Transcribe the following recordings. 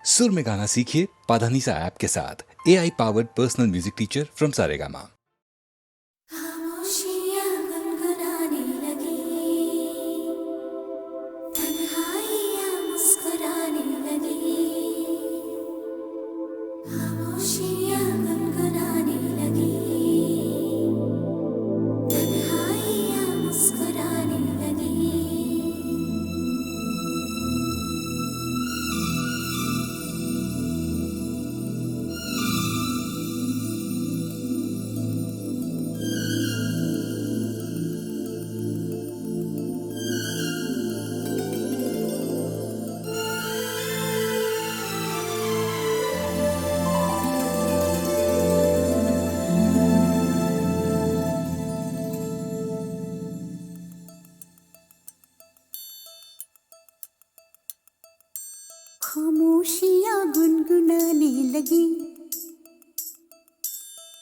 सुर में गाना सीखिए पाधानीसा ऐप के साथ। AI powered personal music teacher from Saregama. खामोशियाँ गुनगुनाने लगी, तन्हाइयाँ मुस्कुराने लगी। खामोशियाँ गुनगुनाने लगी, तन्हाइयाँ मुस्कुराने लगी। खामोशियाँ गुनगुनाने लगी,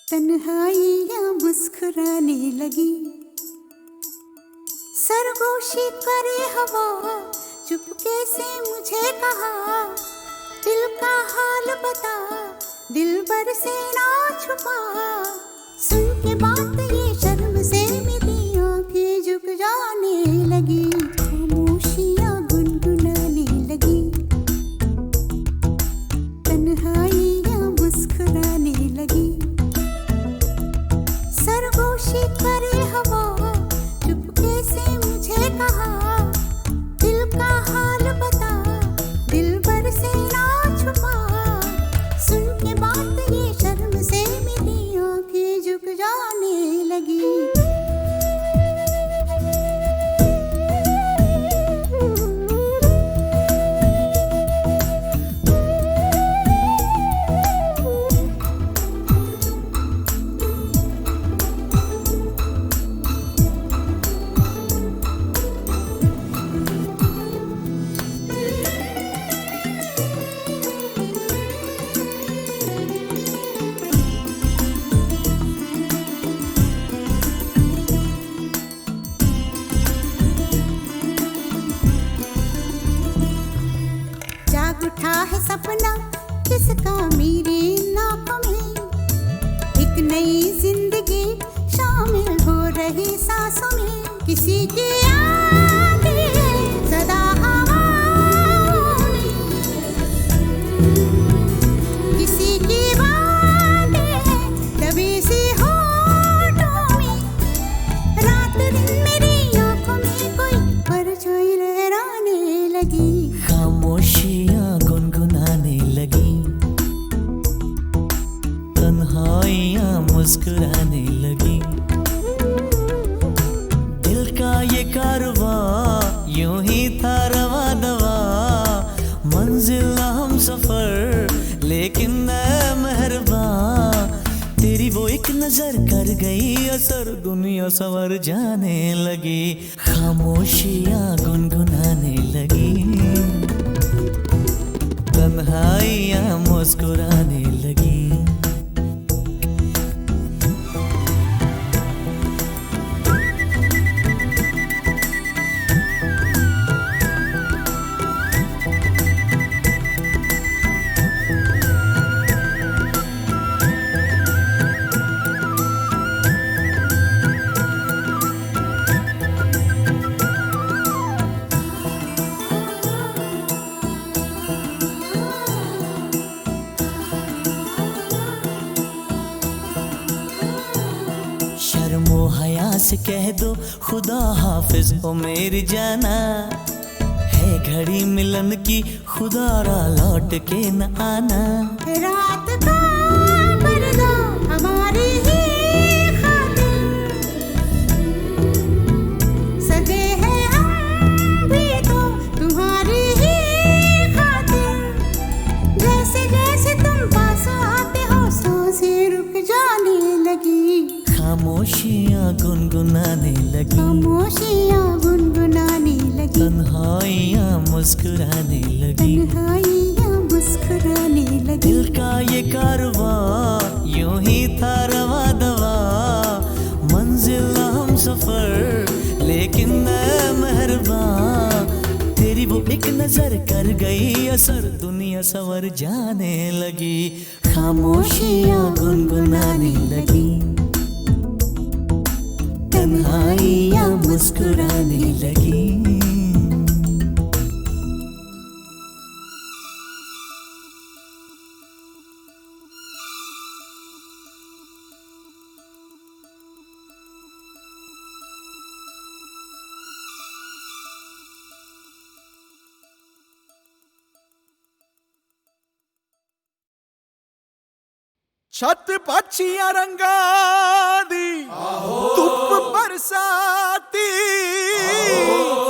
तन्हाइयाँ मुस्कुराने लगी। सरगोशी करे हवा, चुपके से मुझे कहा, दिल का हाल बता, दिलबर से ना छुपा। सुन के बात ये शर्म से मेरी आंखें झुक जाने लगी। खामोशियाँ गुनगुनाने लगी, तन्हाइयाँ मुस्कुराने लगी। सरगोशी करे हवा, चुपके से मुझे कहा, दिल का हाल बता, दिलबर से ना छुपा। सुन के बात ये शर्म से मेरी आंखें झुक जाने लगी। जाग उठा है सपना किसका मेरी नाकों में, एक नई जिंदगी शामिल हो रही सांसों में। किसी की याद है सदा हवाओं में, किसी की बातें हैं दबी सी होठों में। रात दिन मेरी आंखों में कोई परछाई लहराने लगी। खामोशियाँ गुनगुनाने लगी, तन्हाइयाँ मुस्कुराने लगी। दिल का ये कारवां यूं ही था रवा दवा, मंजिल ना हम सफर लेकिन मैं मेहरबान। तेरी वो एक नजर कर गई असर, दुनिया संवर जाने लगी। खामोशियाँ गुनगुनाने लगी, तन्हाइयाँ मुस्कुराने लगी। शर्मो हया से कह दो खुदा हाफिज हो मेरी जाना, है घड़ी मिलन की खुदा रा लौट के न आना। रात का पर्दा हमारी ही खातिर, सजे हैं हम भी तो तुम्हारी ही खातिर। जैसे जैसे तुम पास आते हो सांसें रुक जाने लगी। खामोशियाँ गुनगुनाने लगी, खामोशियाँ गुनगुनाने लगी, तन्हाइयाँ मुस्कुराने लगी। तन्हाइयाँ मुस्कुराने लगी। दिल का ये कारवां एक नजर कर गई असर, दुनिया संवर जाने लगी, खामोशियां गुनगुनाने लगी, तन्हाइयां मुस्कुराने लगी। छत पाछियां रंगा दी धुप बरसाती,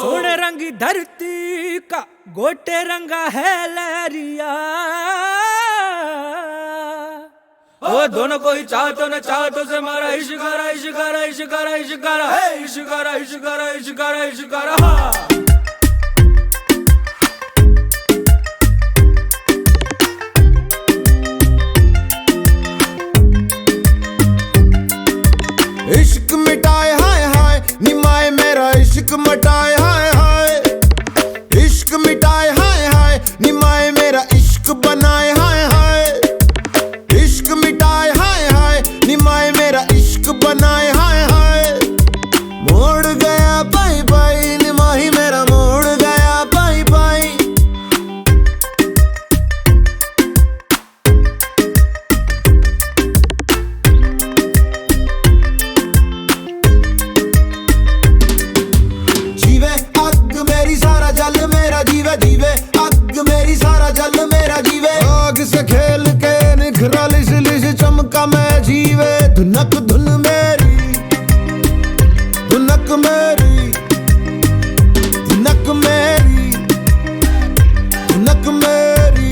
सोने रंग धरती का गोटे रंगा है लहरिया, ओ दोनों को ही चाहतो न चाहतो से मारा इश्कारा इश्कारा इश्कारा इश्कारा है इश्कारा इश्कारा इश्कारा इश्कारा। इश्क मिटाए हाय हाय निमाए मेरा इश्क मिटाए हाय हाय, इश्क मिटाए हाय हाय निमाए मेरा इश्क बनाए हाय हाय, इश्क मिटाए हाय हाय निमाए मेरा इश्क बनाए हाय हाय। मोड़ गया बाई बाई निमाही मेरा मोड़ गया बाई बाई, जीवे अग मेरी सारा जल मेरा जीवे, जीवे अग मेरी सारा जल मेरा जीवे, आग से खेल के निखरा लिस लिस चमका मैं जीवे, धुनक धुन मेरी धुनक मेरी धुनक मेरी धुनक मेरी।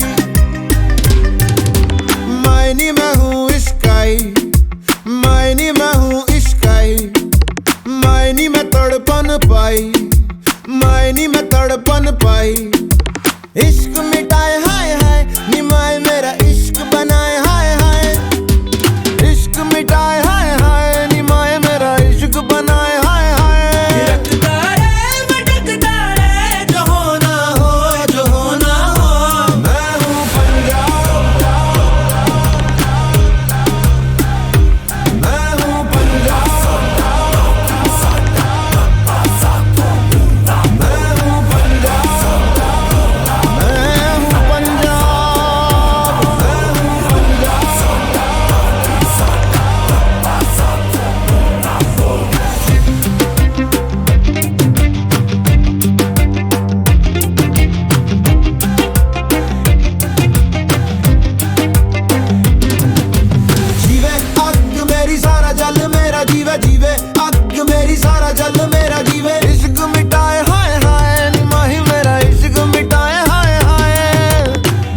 मायनी मैं हूँ इश्काई, मायनी मैं हूँ इश्काई, मायनी में तड़पन पाई, मायनी में तड़पन पाई। इश्क मिटाए हाय हाय निमाए मेरा इश्क बनाए हाय हाय, इश्क मिटाए हाय हाय निमाए मेरा इश्क बनाए हाय हाय। थिरकता रे भटकता रे, जो होना हो जो होना हो, मैं हूँ पंजाब, मैं हूँ पंजाब, मैं हूँ पंजाब, मैं हूँ पंजाब, मैं हूँ जीवे अग मेरी सारा जल मेरा जीवे, जीवे अग मेरी सारा जल मेरा जीवे। इश्क मिटाए हाय हाय निमाही मेरा इश्क मिटाए हाय हाय,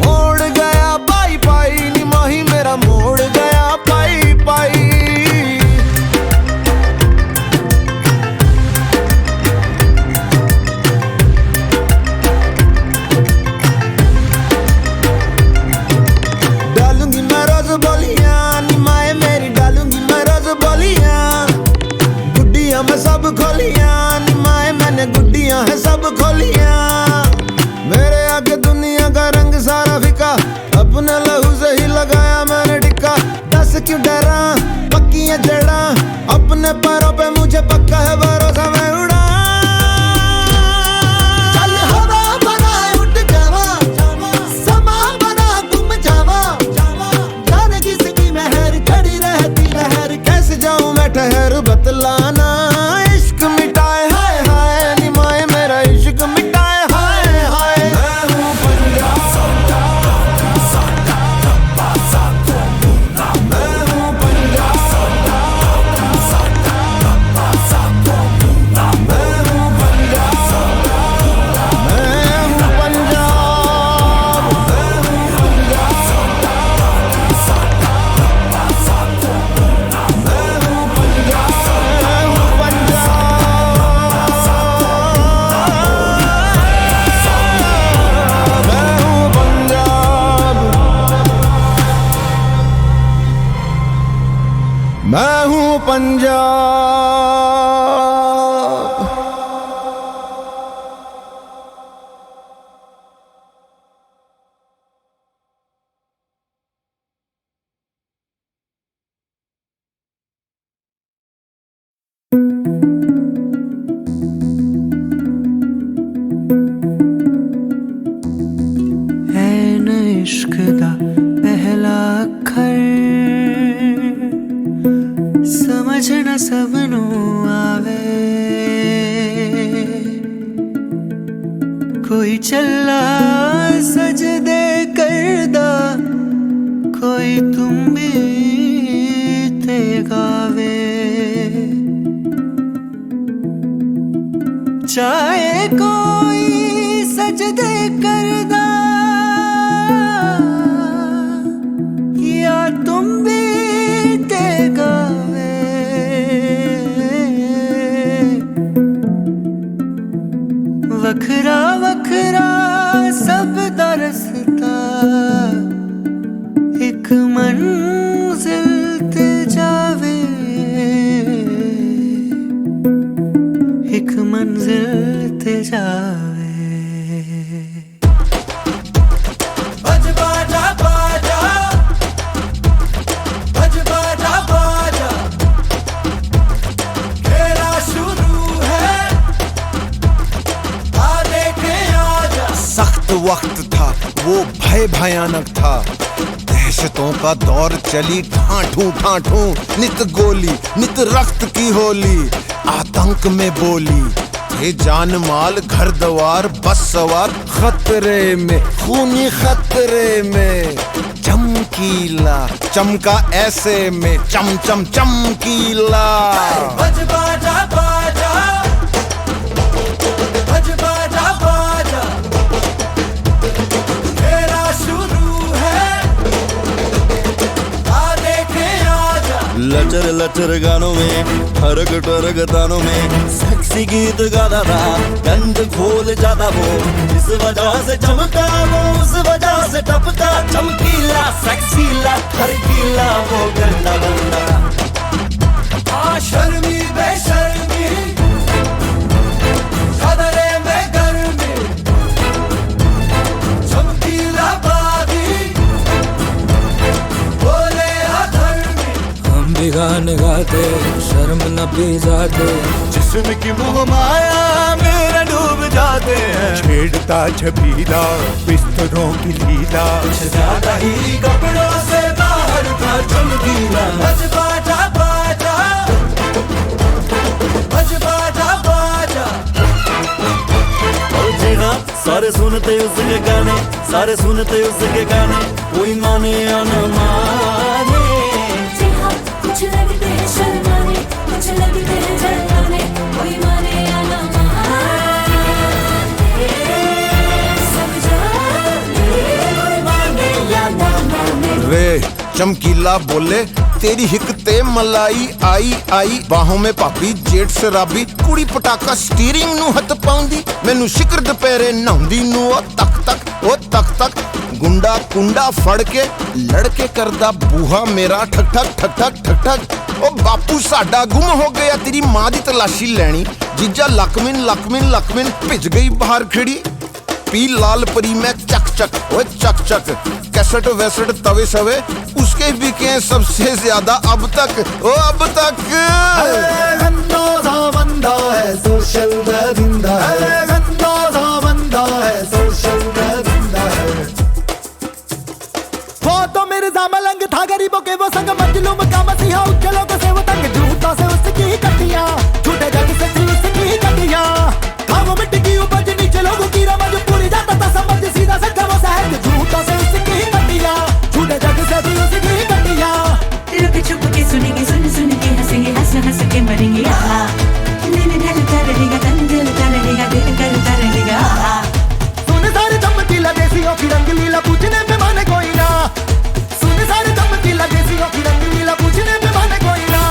मोड़ गया पाई पाई निमाही मेरा मोड़ गया पाई पाई। डालूंगी मैं रोज बोलियां निमाए मेरी, डालूंगी मैं रोज बोलियां, गुड्डियां मैं सब खोलियां निमाए मैंने गुड्डियां है सब खोलियां। मेरे आगे दुनिया का रंग सारा फिका, अपने लहू से ही लगाया मैंने टिक्का। दस क्यों डरा पक्की है जड़ा, अपने पैरों पे मुझे पक्का है भरोसा मैं उड़ा। चल हवा बना उठ जावा, समा बना तुम जावा, जाने किसकी मेहर खड़ी रहती लहर, कैसे जाऊं मैं ठहर बतलाना। इश्क मिटाए हाय हाय निमाए मेरा इश्क मिटाए हाय हाय। मैं हूँ पंजाब, मैं हूँ पंजाब, मैं हूँ पंजाब, मैं हूँ पंजाब, मैं हूँ मैं हूँ पंजाब। इश्क दा पहला अखर समझ न सबनू आवे कोई चला सजदे करदा कोई तुम भी ते गावे चाहे कोई सजदे करदा या तुम भी ते गावे वखरा वखरा सब दा रस्ता एक मंजिल ते जावे एक मंजिल ते जावे बज बाजा बाजा बज बाजा बाजा खेला शुरू है आ देखे आजा सख्त वक्त था वो भय भयानक था दहशतों का दौर चली ठाठू ठाठू नित गोली नित रक्त की होली आतंक में बोली थे जान माल घर द्वार बस सवार खतरे में खूनी खतरे में चमकीला चमका ऐसे में चम चम चमकीला बज बाजा बाजा बज बाजा बाजा खेला शुरू है आ देखे आजा लचर लचर गानों में ठरक ठरक तानों में सेक्सी गीत गाता था गंद खोल जाता वो इस वजह से चमका वो उस वजह से टपका चमकीला सेक्सीला ठरकीला वो गंदा गंदा आ शर्मी बेशर्मी कदरे में गर्मी चमकीला बागी बोले अधर्मी हम भी गाने गाते शर्म न भी जाते जिस्म की मोह माया मेरा डूब जाते हैं छेड़ता छबीला बिस्तरों की लीला कुछ ज्यादा ही कपड़ों से बाहर था चमकीला बज बाजा बाजा बज बाजा बाजा और जी हाँ सारे सुनते उसके गाने सारे सुनते उसके गाने कोई माने या न माने जी हाँ कुछ लगते हैं शर्माने कुछ लगते हैं जलाने कोई माने या ना माने सब जाने कोई माने या ना माने वे चमकीला बोले तेरी हिक ते मलाई आई आई बाहों में पापी जेठ शराबी कुड़ी पटाका स्टीयरिंग नु हथ पाउंदी मैनू शिकर दुपहरे नहाउंदी नु ओ तक तक गुंडा कुंडा फड़ के लड़के करदा बूहा मेरा ठक ठक ठक ठक ठक ठक ओ बापू साडा गुम हो गया तेरी मां दी तलाशी लैनी जीजा लकमिन भिज गई बाहर खड़ी पी लाल परी में चक चक ओए चक चक कैसेट वैसेट तवे सवे उसके बिके हैं सबसे ज्यादा अब तक गंदा बंदा है सोशल दरिंदा है गंदा बंदा है सोशल दरिंदा है वो तो मेरे मलंग था गरीबों के वो संग मजलूम का मसीहा उच्च लोगों से वो तंग झूठों से उसकी कटियां झूठे जग से थी उसकी कटियां था वो मिट्टी की उपज नीचे लोगों की रमज पूरी जाता था समझ सीधा सच्चा वो सहज झूठों से उसकी कटियां झूठे जग से थी उसकी कटियां रुक चुप के सुनेंगे सुन के हंसेंगे हंस के मरेंगे दिल ढलता रहेगा तन जलता रहेगा दिल करता रहेगा सुन सारे चमकीला देसियों की रंगलीला पूछने पे माने कोई ना सुन सारे चमकीला देसियों की रंगलीला पूछने पे माने कोई ना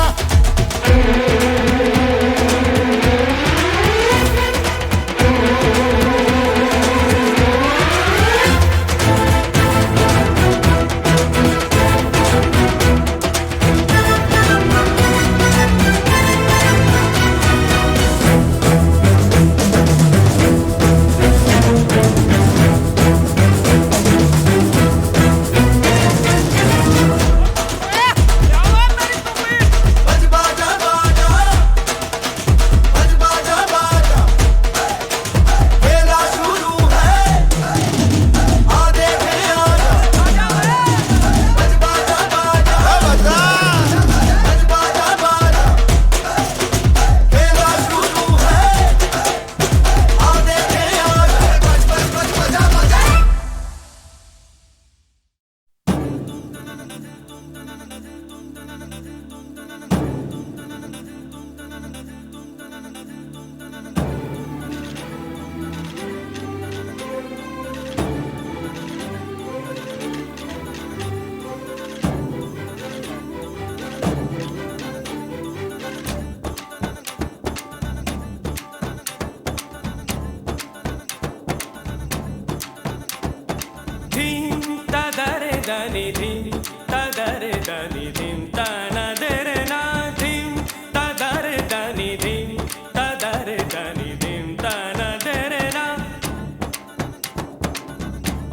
దని ధిం తదరే దని ధిం తనదరే నా ధిం తదరే దని ధిం తదరే దని ధిం తనదరే నా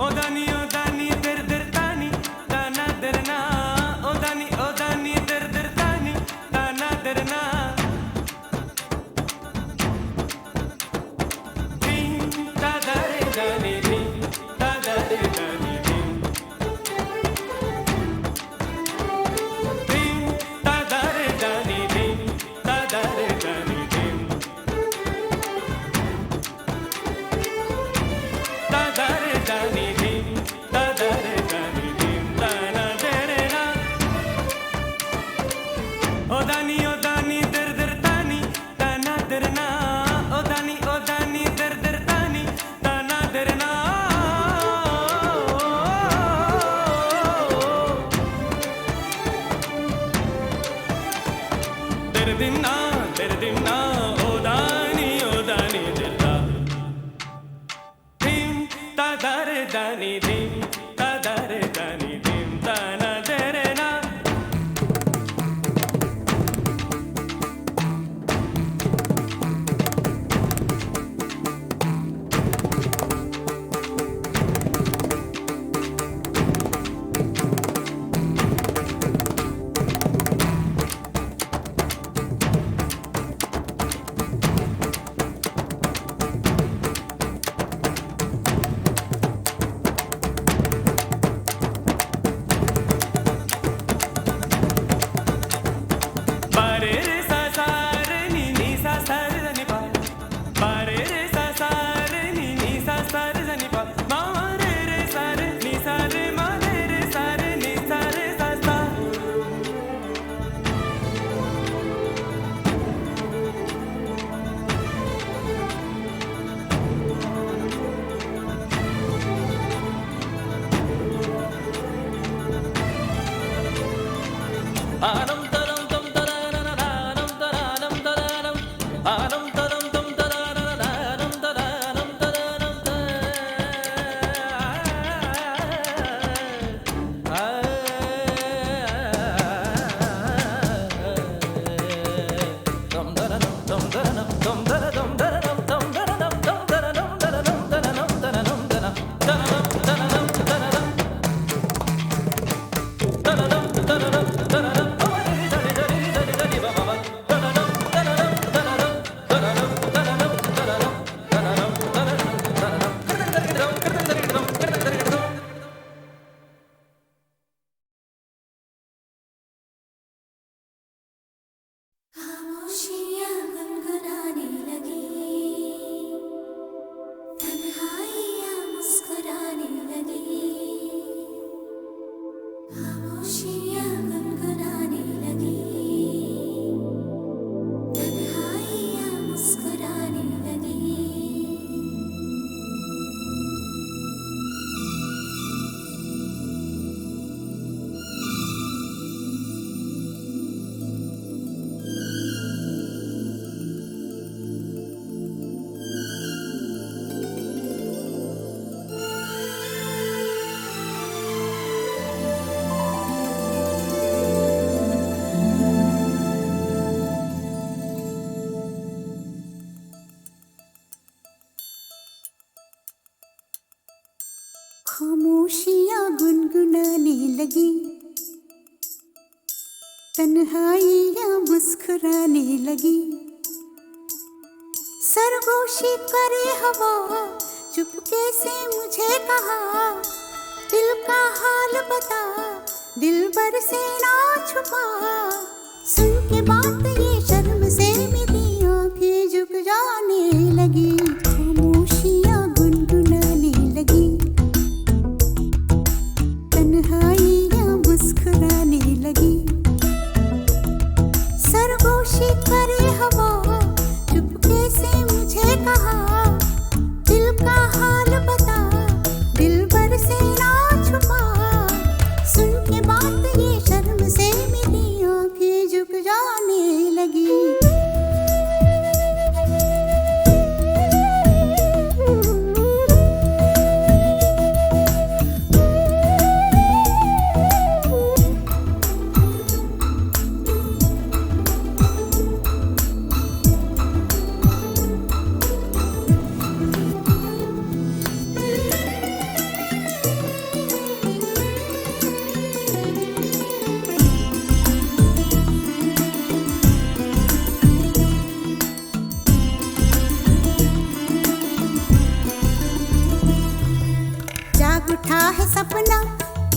ఓ దని దిర్ దిర్ తాని తనదరే నా ఓ దని దిర్ దిర్ తాని తనదరే నా ధిం తదరే దని ధిం తదరే దని ధిం ధిం తదరే దని ధిం తదరే దని ధిం తదరే దని ధిం తదరే దని ధిం తనదరే నా ఓ దని దిర్ దిర్ తాని తనదరే నా ఓ దని దిర్ దిర్ తాని తనదరే నా దిర్ దిన్నా ఓ దాని దిర్దా ధిం తదరే దని ధిం తదరే దని ధిం తనదరే నా పారే రే సా సా రే ని ని సా సా రే ని పా పారే రే సా సా రే ని ని సా సా రే ని పా మా రే రే సా రే ని సా రే మా రే రే సా రే ని సా రే సా సా ఆనం తరం తం తరానం తరానం తరానం ఆనం తరం తం తరానం తరానం తరానం తం తరానం తం తరానం తం తరానం తరానం తం తరానం తం తరానం తరానం తరానం తరానం తరానం తరానం తరానం తరానం తరానం తరానం खामोशियाँ गुनगुनाने लगी, तन्हाइयाँ मुस्कुराने लगी। खामोशियाँ गुनगुनाने लगी, तन्हाइयाँ मुस्कुराने लगी। खामोशियाँ गुनगुनाने लगी, तन्हाइयाँ मुस्कुराने लगी। सरगोशी करे हवा, चुपके से मुझे कहा, दिल का हाल बता, दिल भर से ना छुपा। सुन के बात ये शर्म से मेरी आंखें झुक जाने लगी। खामोशियाँ गुनगुनाने लगी, तन्हाइयाँ मुस्कुराने लगी। सरगोशी करे हवा, चुपके से मुझे कहा, दिल का हाल बता, दिल भर से ना छुपा। सुन के बात ये शर्म से मेरी आंखें झुक जाने लगी।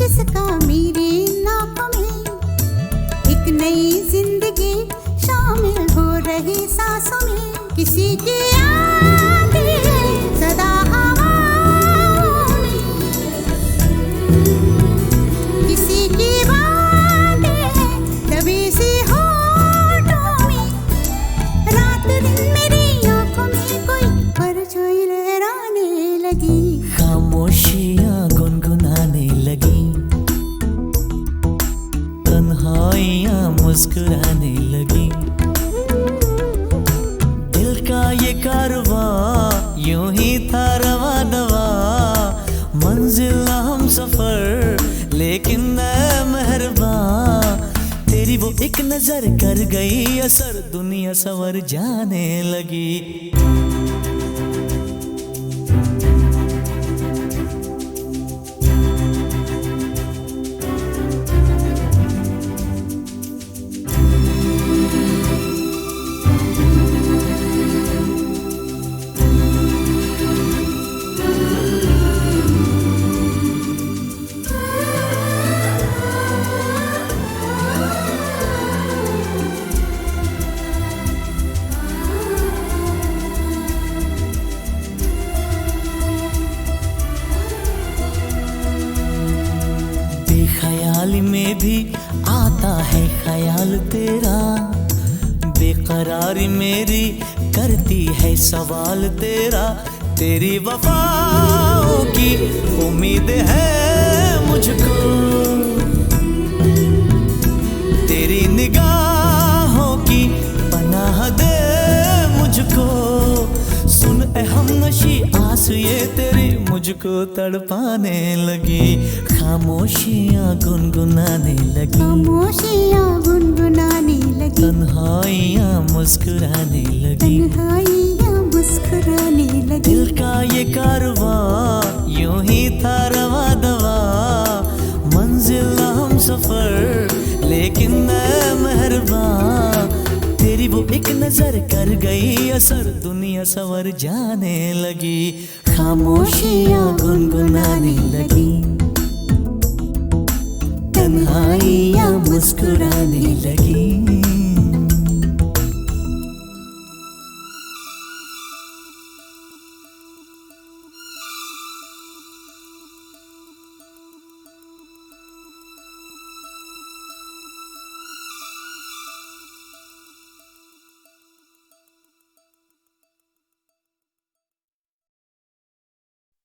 जिसका मेरे नाकों में एक नई जिंदगी शामिल हो रही सांसों में। किसी की यादें सदा हवाओं में, किसी की बातें दबी सी होठों में। रात दिन मेरी आंखों में कोई परछाई लहराने लगी। खामोशियाँ गुनगुनाने लगी, तन्हाइयाँ मुस्कुराने लगी। दिल का ये कारवां यूं ही था रवा दवा, मंजिल ना हम सफर लेकिन मैं मेहरबान। तेरी वो एक नजर कर गई असर, दुनिया संवर जाने लगी। बेख्याली में भी आता है ख्याल तेरा, बेकरारी मेरी करती है सवाल तेरा। तेरी वफाओं की उम्मीद है मुझको, तेरी निगाहों की पनाह दे मुझको। सुन ए हमनशी आस ये तेरी मुझको तड़पाने लगी। खामोशियाँ गुनगुनाने लगी, खामोशियाँ गुनगुनाने लगी। तन्हाइयाँ मुस्कुराने लगी, तन्हाइयाँ मुस्कुराने लगी। दिल का ये कारवां यूं ही था रवा दवा, मंजिल ना हम सफर लेकिन मैं मेहरबान। तेरी वो एक नजर कर गई असर, दुनिया संवर जाने लगी। खामोशियाँ गुनगुनाने लगी, तन्हाइयाँ मुस्कुराने लगी।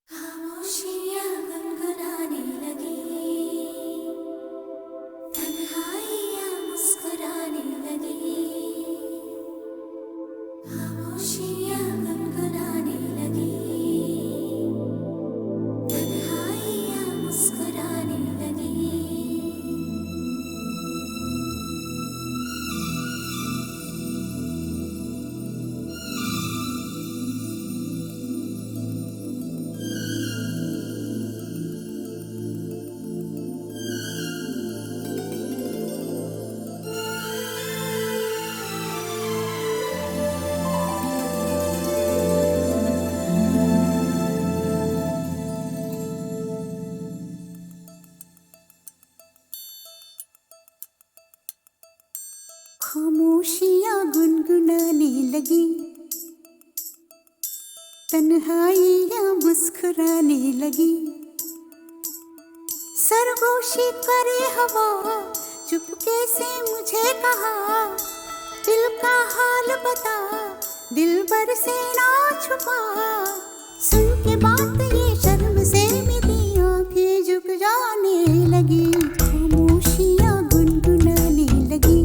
खामोशियाँ गुनगुनाने लगी, तन्हाइयाँ मुस्कुराने लगी। खामोशियाँ गुनगुनाने लगी, तन्हाइयाँ मुस्कुराने लगी। खामोशियाँ गुनगुनाने लगी, तन्हाइयाँ मुस्कुराने लगी। सरगोशी करे हवा चुपके से मुझे कहा, दिल का हाल बता दिलबर से ना छुपा। सुन के बात ये शर्म से मेरी आंखें झुक जाने लगी। खामोशियाँ गुनगुनाने लगी,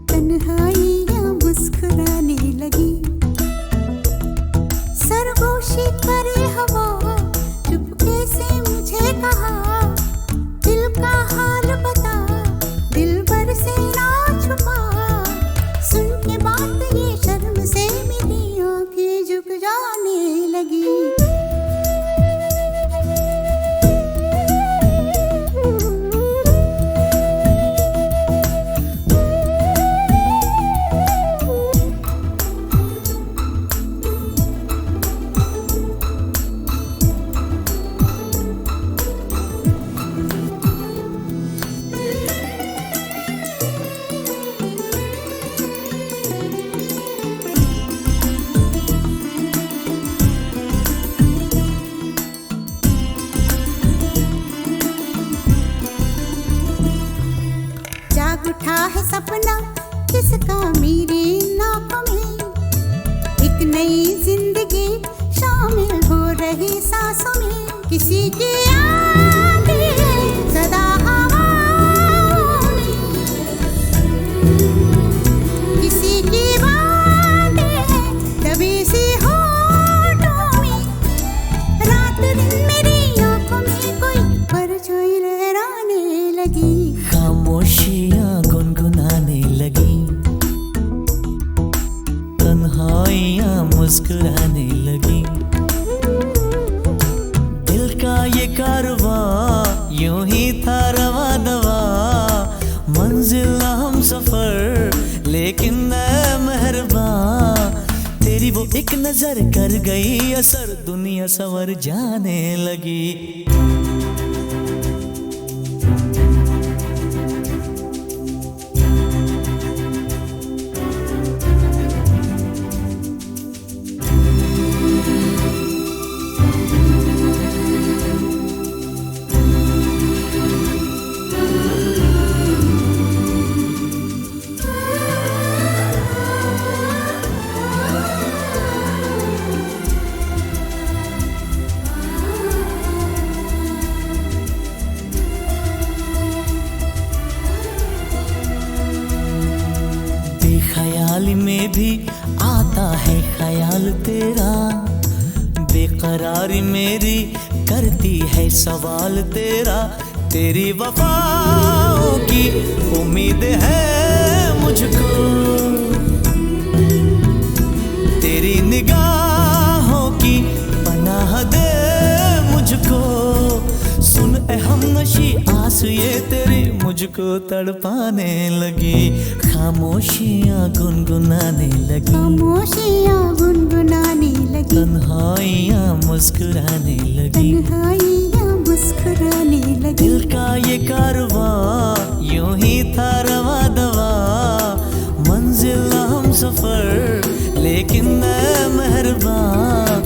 तन्हाइयाँ मुस्कुराने लगी। सरगोशी करे हवा चुपके से मुझे कहा, दिल का हाल बता दिलबर से ना छुपा। सुन के बात ये शर्म से मेरी आंखें झुक जाने लगी। है सपना किसका मेरी आँखों में, एक नई जिंदगी शामिल हो रही सांसों में, किसी की आंधी है सदा हवाओं में, किसी की बातें है दबी सी होठों में, रात दिन मेरी आँखों में कोई परछाई लहराने लगी, खामोशियाँ गुनगुनाने लगी, तन्हाइयाँ मुस्कुराने लगी। दिल का ये कारवां यूं ही था रवा दवा, मंजिल ना हम सफर लेकिन मैं मेहरबान, तेरी वो एक नजर कर गई असर, दुनिया संवर जाने लगी। बेख्याली में भी आता है ख्याल तेरा, बेकरारी मेरी करती है सवाल तेरा, तेरी वफाओं की उम्मीद है मुझको, तेरी निगाहों की पनाह दे मुझको, सुन ए हमनशी आस ये तेरी मुझको तड़पाने लगी, खामोशियाँ गुनगुनाने लगी, खामोशियाँ गुनगुनाने लगी, तन्हाइयाँ मुस्कुराने लगी, तन्हाइयाँ मुस्कुराने लगी। दिल का ये कारवां यूं ही था रवा दवा, मंजिल ना हम सफर लेकिन मैं मेहरबान,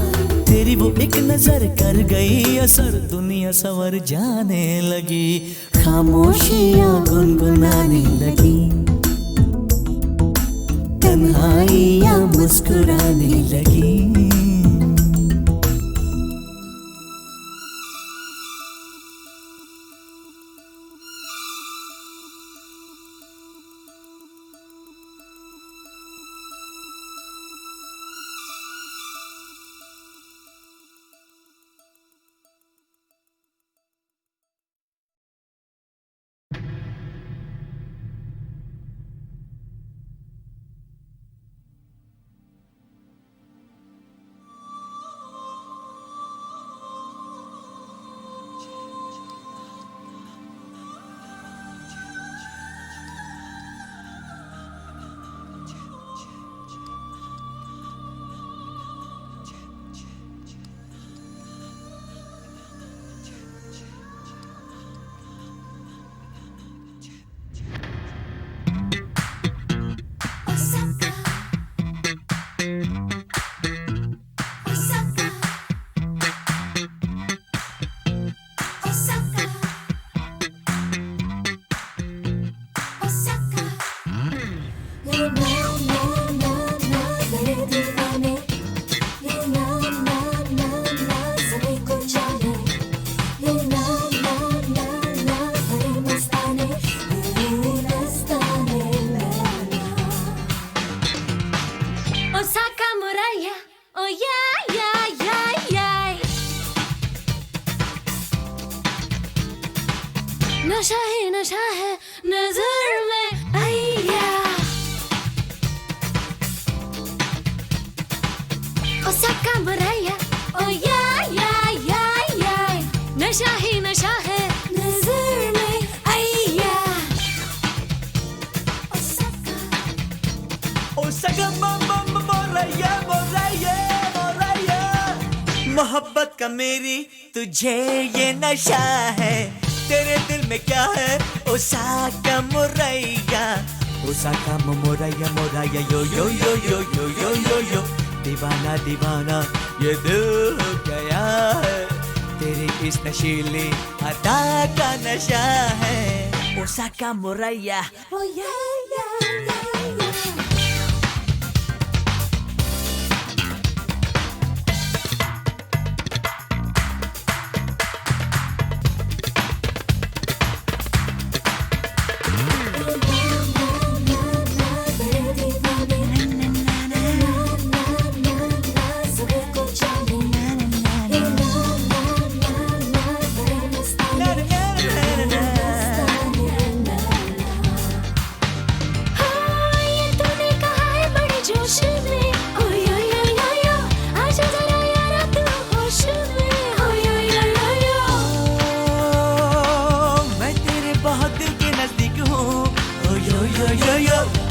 तेरी वो एक नजर कर गई असर, दुनिया संवर जाने लगी, खामोशियाँ गुनगुनाने लगी, तन्हाइयाँ मुस्कुराने लगी। नशा ही नशा है नजर में आया, ओसाका मुराया ओ या नशा ही नशा है नजर में आया, ओसाका मोराया मोराया मोराया, मोहब्बत का मेरी तुझे ये नशा है, तेरे दिल में क्या है ओसाका मोराया, ओसाका मोराया मोराया यो यो यो यो यो यो यो यो, दीवाना दीवाना ये दिल हो गया है, तेरी इस नशीली अदा का नशा है। Osaka Moraya. Oh yeah, yeah, yeah, yeah.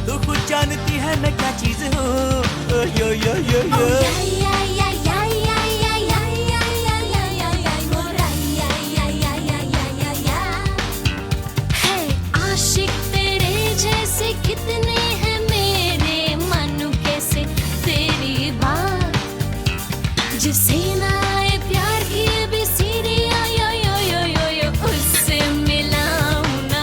तू खुद जानती है मैं क्या चीज हूँ यो यो यो यो आशिक तेरे जैसे कितने हैं मेरे मानू कैसे तेरी बात जिसे ना आए प्यार की भी सीरी यो यो यो यो यो उससे मिलाऊं ना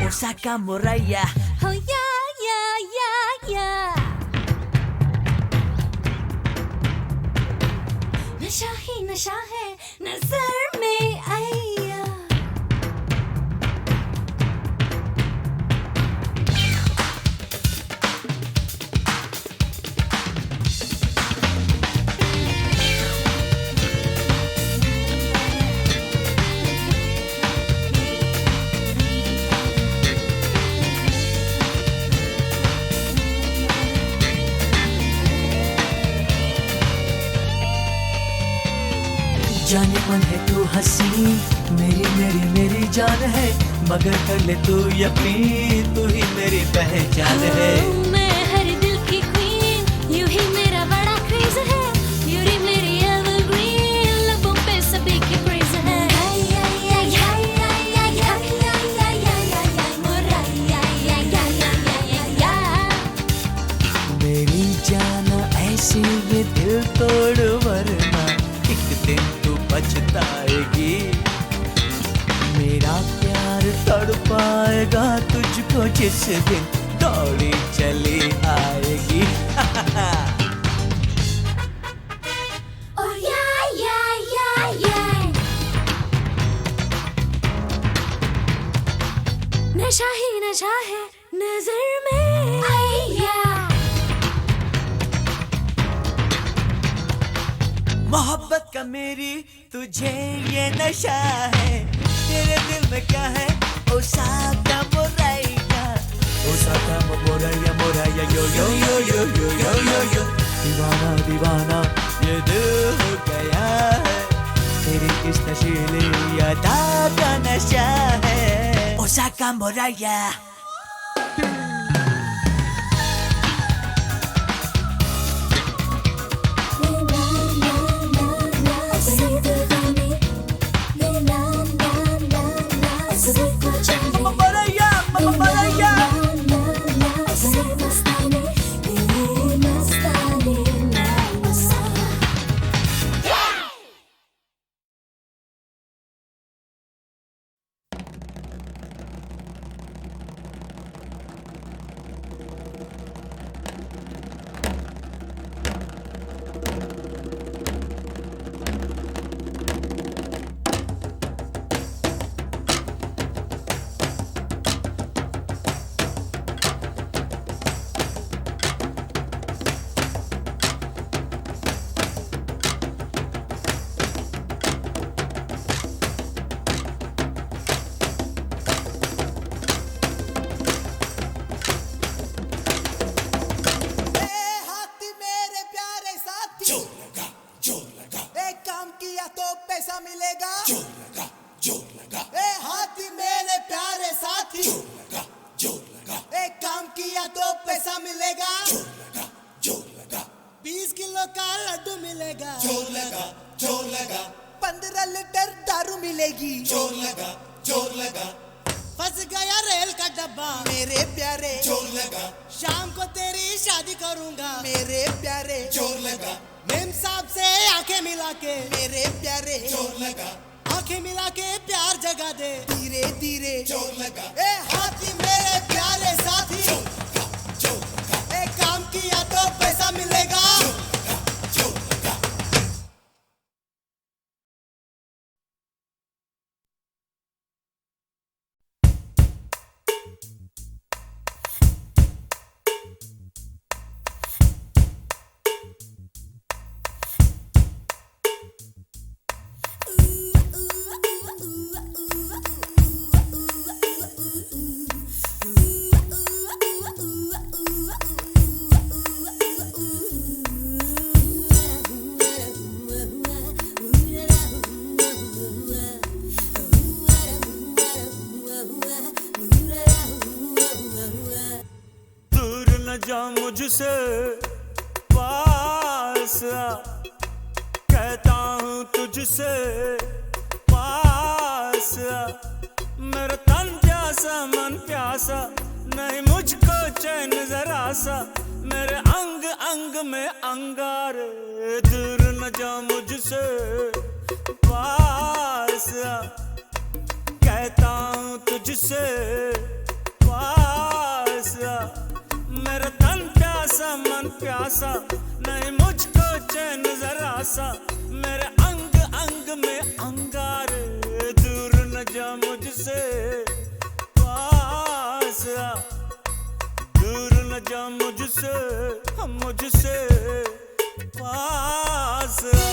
Osaka Moraya. Oh yeah, yeah, yeah, yeah. नशा ही नशा है नजर में आया जाने मन है तू हंसी मेरी मेरी मेरी जान है मगर कर ले तू यकीन तू ही मेरी पहचान है मैं हर दिल की क्वीन यू ही मेरा बड़ा क्रेज है यू ही मेरी एवरग्रीन लबों पे सभी की प्रेज है मेरी जान ऐसी ये दिल तोड़ वरना एक दिन तू पछताएगी मेरा प्यार तड़पाएगा तुझको जिस दिन दौड़ी चली आएगी Oh yeah yeah yeah yeah नशा ही नशा है नजर में आया मोहब्बत का मेरी तुझे ये नशा है तेरे दिल में क्या है ओसाका मोराया ओसाका मोराया मोराया यो यो यो यो यो यो यो यो दीवाना दीवाना ये दिल हो गया है तेरी इस नशीली यादा का नशा है ओसाका मोराया पैसा मिलेगा जोर लगा ए हाथी मेरे प्यारे साथी जोर लगा एक काम किया तो पैसा मिलेगा जोर लगा 20 किलो का लड्डू मिलेगा जोर लगा 15 लीटर दारू मिलेगी जोर लगा फंस गया रेल का डब्बा मेरे प्यारे जोर लगा शाम को तेरी शादी करूंगा मेरे प्यारे जोर लगा मेम साहब से आंखें मिला के मेरे प्यारे जोर लगा आंखें मिला के प्यार जगा दे जोर लगा ए हाथी मेरे प्यारे साथी ए काम किया तो पैसा मिलेगा जा मुझसे पास आ, कहता हूँ तुझसे पास आ, मेरा तन प्यासा मन प्यासा नहीं मुझको चैन जरा सा मेरे अंग अंग में अंगारे दूर न जा मुझसे पास आ, कहता हूँ तुझसे पास आ, मेरा तन प्यासा मन प्यासा नहीं मुझको चैन जरा सा मेरे अंग अंग में अंगारे दूर न जा मुझसे पास आ, दूर न जा मुझसे मुझसे पास आ।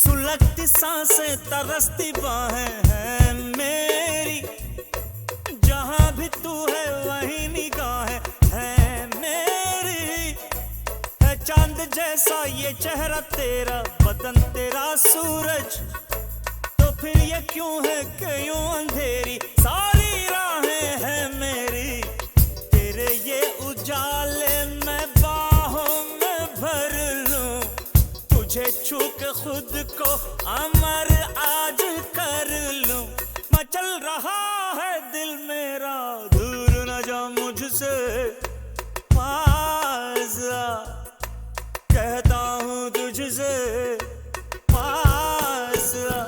सुलगती सांसें तरसती बाहें हैं मेरी जहां भी तू है वहीं निगाहें है मेरी है चांद जैसा ये चेहरा तेरा बदन तेरा सूरज तो फिर ये क्यों है क्यों अंधेरी सारी राहें हैं मेरी तेरे ये उजाले में बाहों में भर लूं तुझे छू के खुद को अमर आज कर लूं मचल रहा है दिल मेरा दूर न जा मुझसे पास आ, कहता हूँ तुझसे पास आ।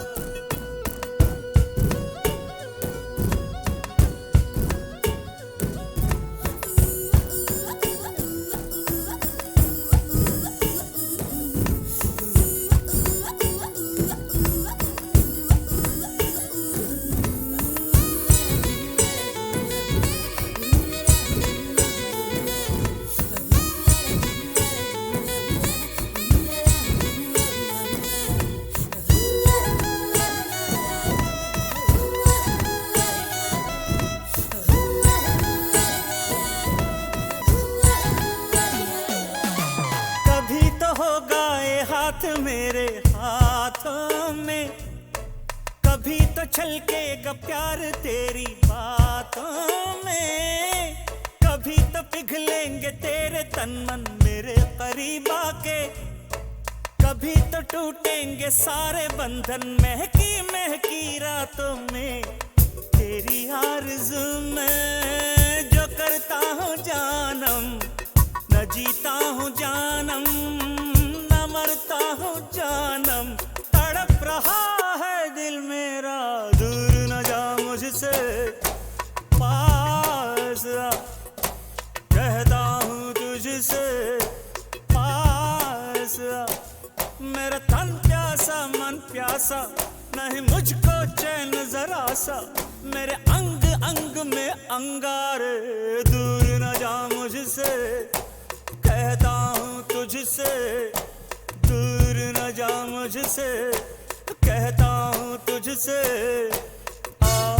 हाथ मेरे हाथों में कभी तो छलकेगा प्यार तेरी बातों में कभी तो पिघलेंगे तेरे तन मन मेरे करीब आके कभी तो टूटेंगे सारे बंधन महकी महकी रातों में तेरी आरज़ू में जो करता हूँ जानम न जीता हूँ जानम मरता हूँ जानम तड़प रहा है दिल मेरा दूर न जा मुझसे पास आ, कहता हूँ तुझसे पास आ, मेरा तन प्यासा मन प्यासा नहीं मुझको चैन जरा सा मेरे अंग अंग में अंगारे दूर न जा मुझसे कहता हूँ तुझसे दूर न जा मुझसे कहता हूँ तुझसे आ।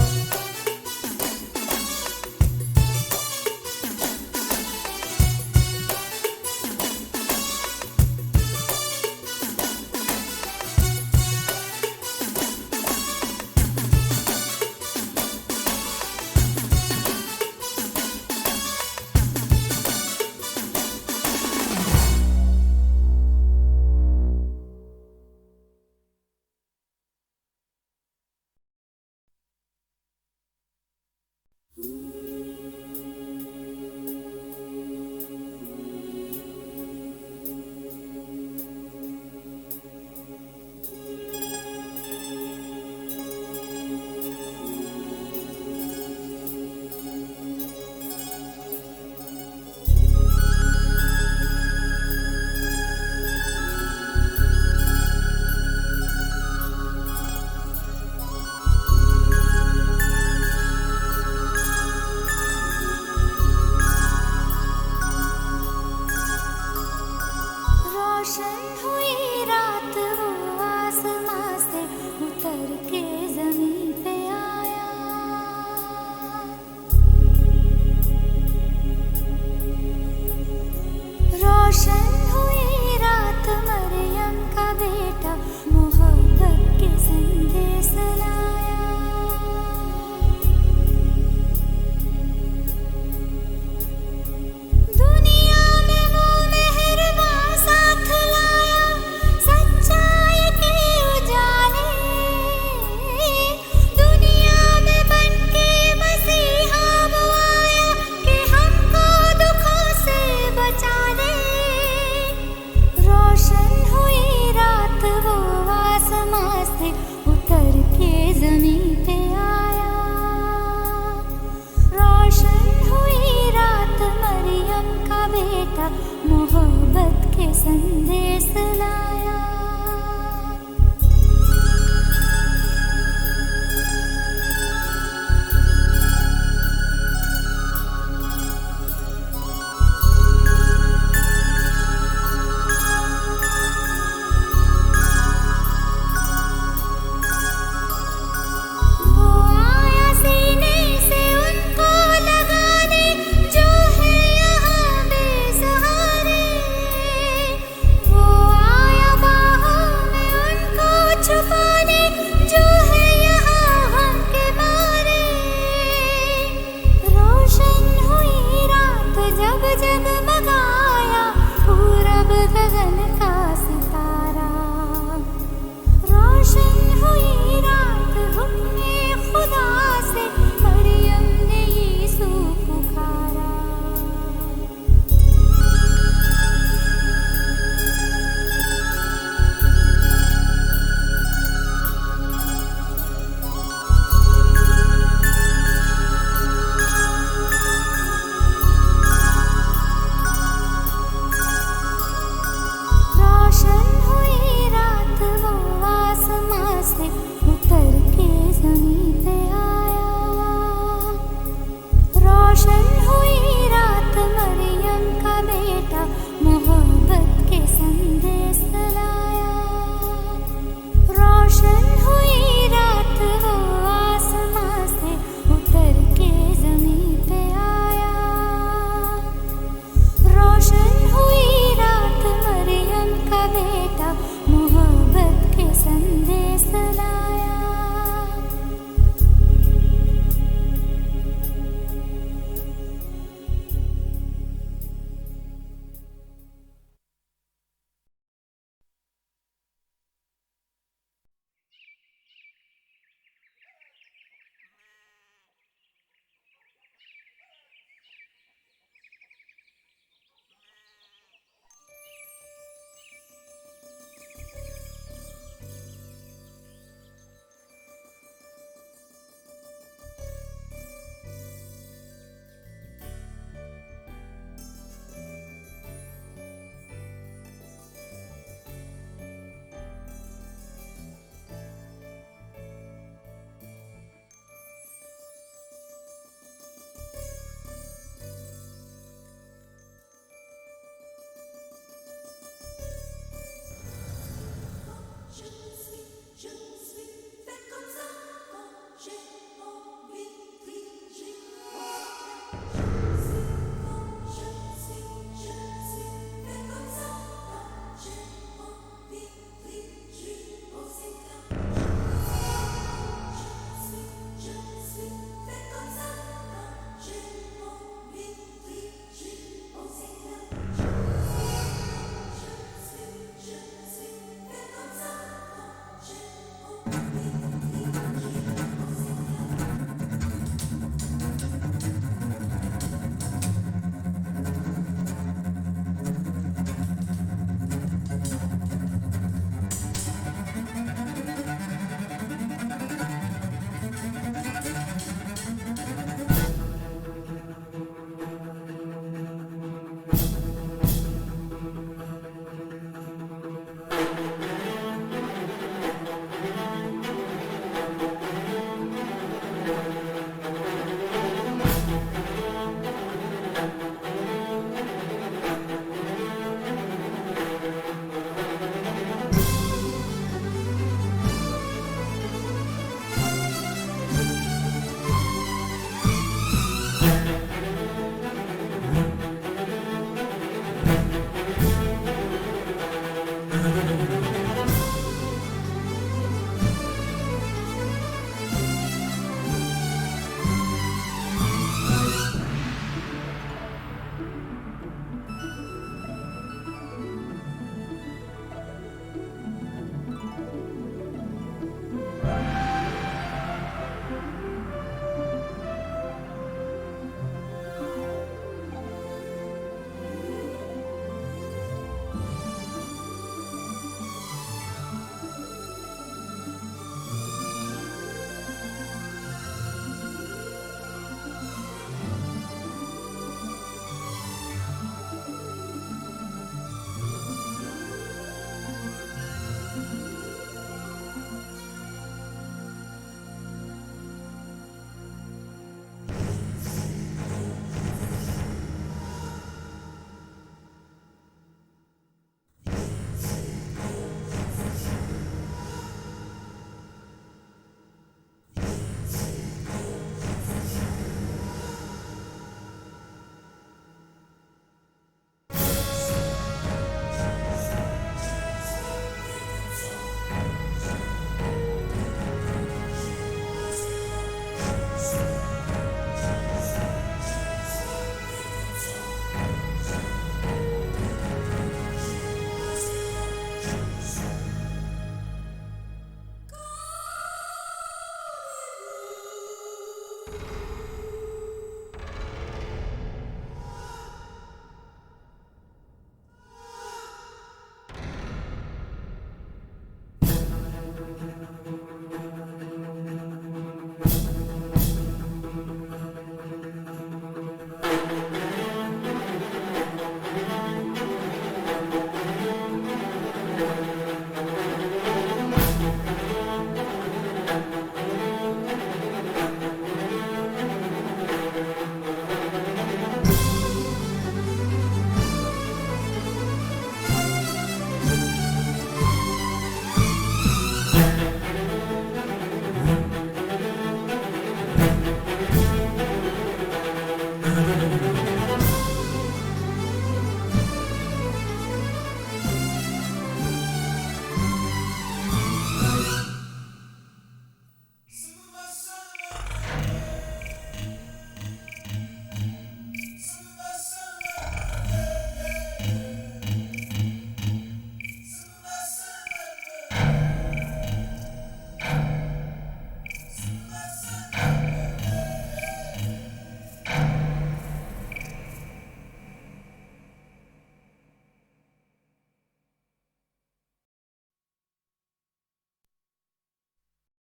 रे